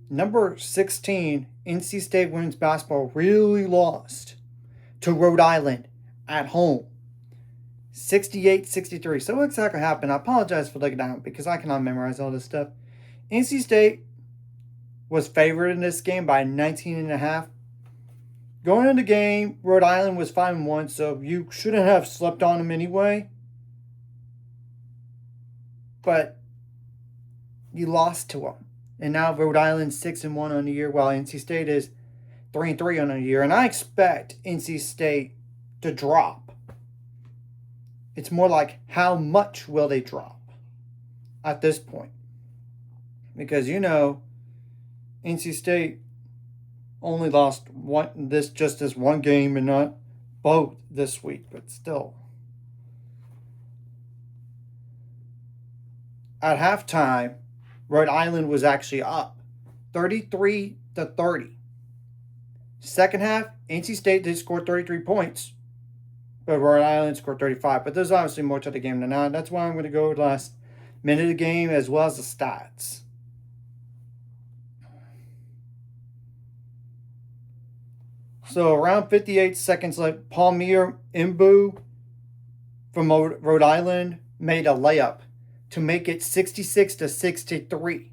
Number 16, NC State women's basketball really lost to Rhode Island at home. 68-63. So what exactly happened? I apologize for looking down because I cannot memorize all this stuff. NC State was favored in this game by 19.5. Going into the game, Rhode Island was 5-1, so you shouldn't have slept on them anyway. But you lost to them. And now Rhode Island's 6-1 on the year, while NC State is 3-3 on the year. And I expect NC State to drop. It's more like how much will they drop at this point? Because NC State only lost this one game and not both this week, but still. At halftime, Rhode Island was actually up 33-30. Second half, NC State did score 33 points, but Rhode Island scored 35. But there's obviously more to the game than that. That's why I'm going to go with the last minute of the game as well as the stats. So around 58 seconds left, Palmier Imbu from Rhode Island made a layup to make it 66-63.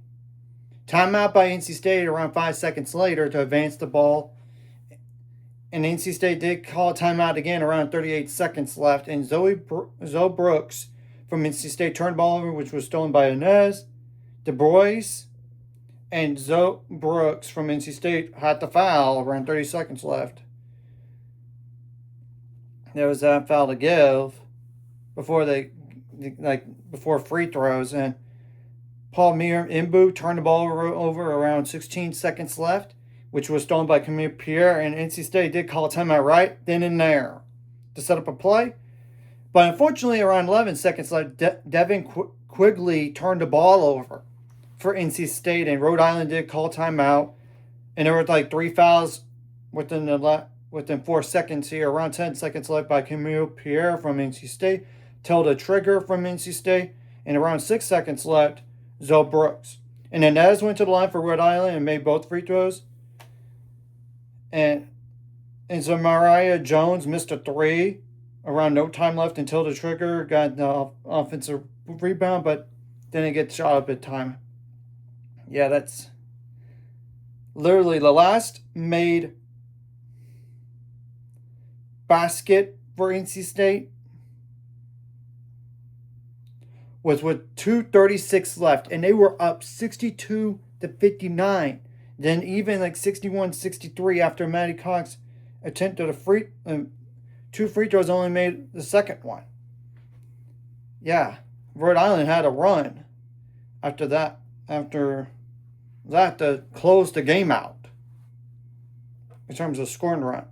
Timeout by NC State around 5 seconds later to advance the ball. And NC State did call a timeout again around 38 seconds left. And Zoe Brooks from NC State turned the ball over, which was stolen by Inez DeBrois. And Zoe Brooks from NC State had the foul around 30 seconds left. There was that foul to give before free throws, and Palmier Imbu turned the ball over around 16 seconds left, which was stolen by Camille Pierre, and NC State did call a timeout right then and there to set up a play. But unfortunately, around 11 seconds left, Devin Quigley turned the ball over for NC State, and Rhode Island did call timeout, and there were like 3 fouls within 4 seconds here. Around 10 seconds left by Camille Pierre from NC State, Tilda Trigger from NC State, and around 6 seconds left, Zoe Brooks. And then Inez went to the line for Rhode Island and made both free throws. And Zamariah Jones missed a 3 around no time left until the Trigger got the offensive rebound, but didn't get shot up at time. Yeah, that's literally the last made basket for NC State was with 2:36 left, and they were up 62-59. Then even like 61-63 after Maddie Cox attempted two free throws, only made the second one. Yeah, Rhode Island had a run after that to close the game out in terms of scoring run.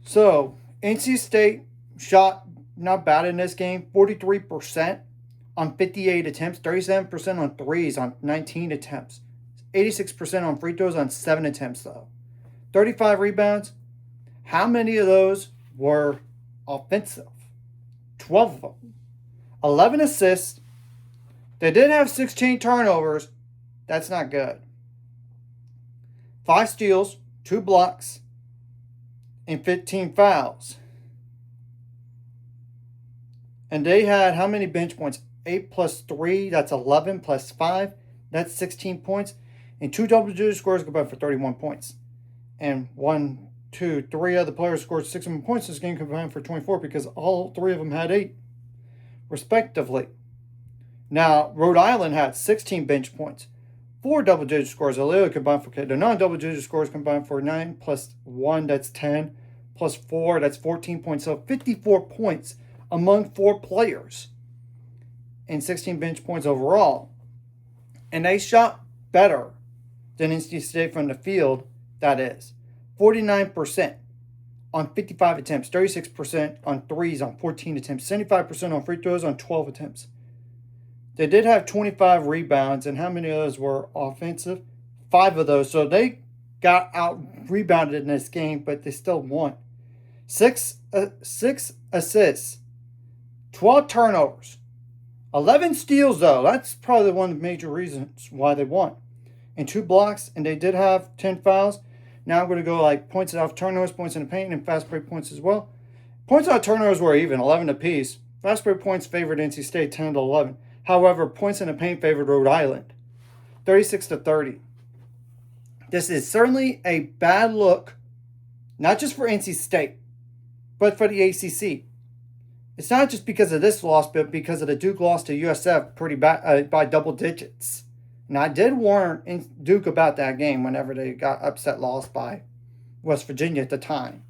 So NC State shot not bad in this game. 43% on 58 attempts, 37% on threes on 19 attempts, 86% on free throws on 7 attempts though. 35 rebounds. How many of those were offensive? 12 of them. 11 assists. They did have 16 turnovers. That's not good. 5 steals, 2 blocks, and 15 fouls. And they had how many bench points? 8 plus 3, that's 11 plus 5, that's 16 points. And 2 double-digit scores combined for 31 points. And 1, 2, 3 other players scored 6 more points this game combined for 24 because all 3 of them had 8, respectively. Now, Rhode Island had 16 bench points, 4 double-digit scores. Alea combined for the non-double-digit scores combined for 9 plus 1, that's 10, plus 4, that's 14 points. So 54 points among 4 players and 16 bench points overall. And they shot better than NC State from the field, that is. 49% on 55 attempts, 36% on threes on 14 attempts, 75% on free throws on 12 attempts. They did have 25 rebounds, and how many of those were offensive? 5 of those. So they got out-rebounded in this game, but they still won. 6 assists, 12 turnovers, 11 steals, though. That's probably one of the major reasons why they won. and 2 blocks, and they did have 10 fouls. Now I'm going to go like points off turnovers, points in the paint, and fast break points as well. Points off turnovers were even, 11 apiece. Fast break points favored NC State, 10 to 11. However, points in the paint favored Rhode Island, 36 to 30. This is certainly a bad look, not just for NC State, but for the ACC. It's not just because of this loss, but because of the Duke loss to USF pretty bad by double digits. And I did warn Duke about that game whenever they got upset lost by West Virginia at the time.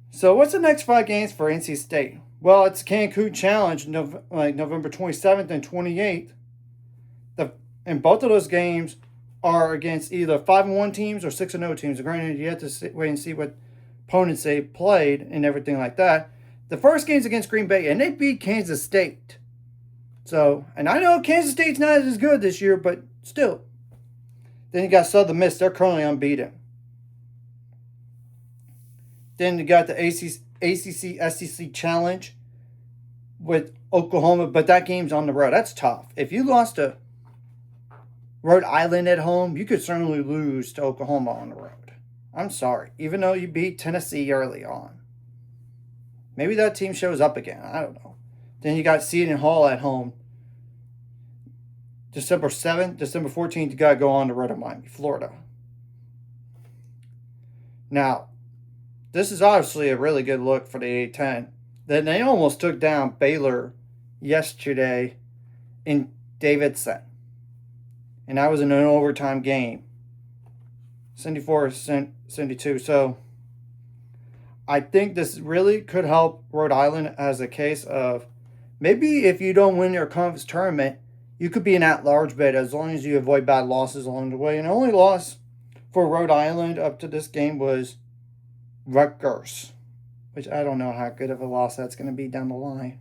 So what's the next 5 games for NC State? Well, it's Cancun Challenge, November 27th and 28th. And both of those games are against either 5-1 teams or 6-0 teams. Granted, you have to wait and see what opponents they played and everything like that. The first game's against Green Bay, and they beat Kansas State. So, and I know Kansas State's not as good this year, but still. Then you got Southern Miss. They're currently unbeaten. Then you got the ACC SEC Challenge with Oklahoma, but that game's on the road. That's tough. If you lost to Rhode Island at home, you could certainly lose to Oklahoma on the road. I'm sorry. Even though you beat Tennessee early on. Maybe that team shows up again. I don't know. Then you got Seton Hall at home. December 7th, December 14th, you got to go on the road to Miami, Florida. Now, this is obviously a really good look for the A-10. Then they almost took down Baylor yesterday in Davidson. And that was in an overtime game. 74-72. So, I think this really could help Rhode Island as a case of maybe if you don't win your conference tournament, you could be an at-large bid as long as you avoid bad losses along the way. And the only loss for Rhode Island up to this game was Rutgers, which I don't know how good of a loss that's going to be down the line.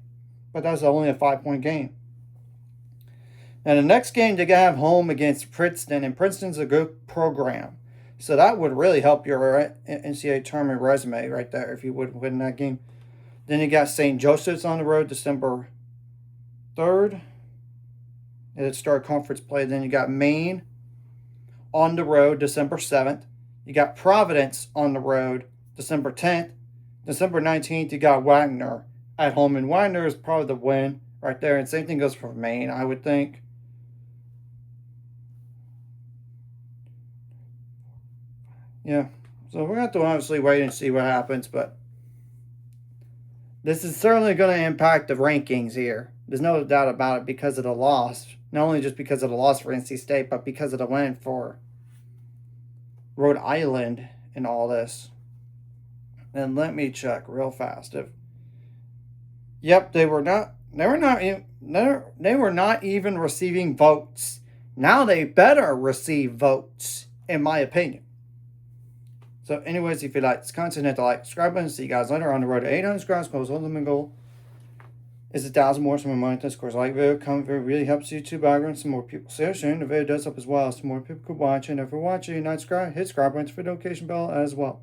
But that's only a 5-point game. And the next game they're going to have home against Princeton, and Princeton's a good program. So that would really help your NCAA tournament resume right there if you would win that game. Then you got St. Joseph's on the road December 3rd. It'll start conference play. Then you got Maine on the road December 7th. You got Providence on the road December 10th. December 19th, you got Wagner at home. And Wagner is probably the win right there. And same thing goes for Maine, I would think. Yeah. So we're going to have to obviously wait and see what happens. But this is certainly going to impact the rankings here. There's no doubt about it because of the loss. Not only just because of the loss for NC State, but because of the win for Rhode Island and all this. And let me check real fast. They were not even receiving votes. Now they better receive votes, in my opinion. So anyways, if you like this content, hit the like, subscribe button. See you guys later on the road to 800 subscribers. Ultimate goal is 1,000 more. Some more money. Of course, like video, comment video really helps YouTube algorithm. Some more people see sharing the video does up as well. Some more people could watch. And if you're watching, not subscribe, hit subscribe button for the notification bell as well.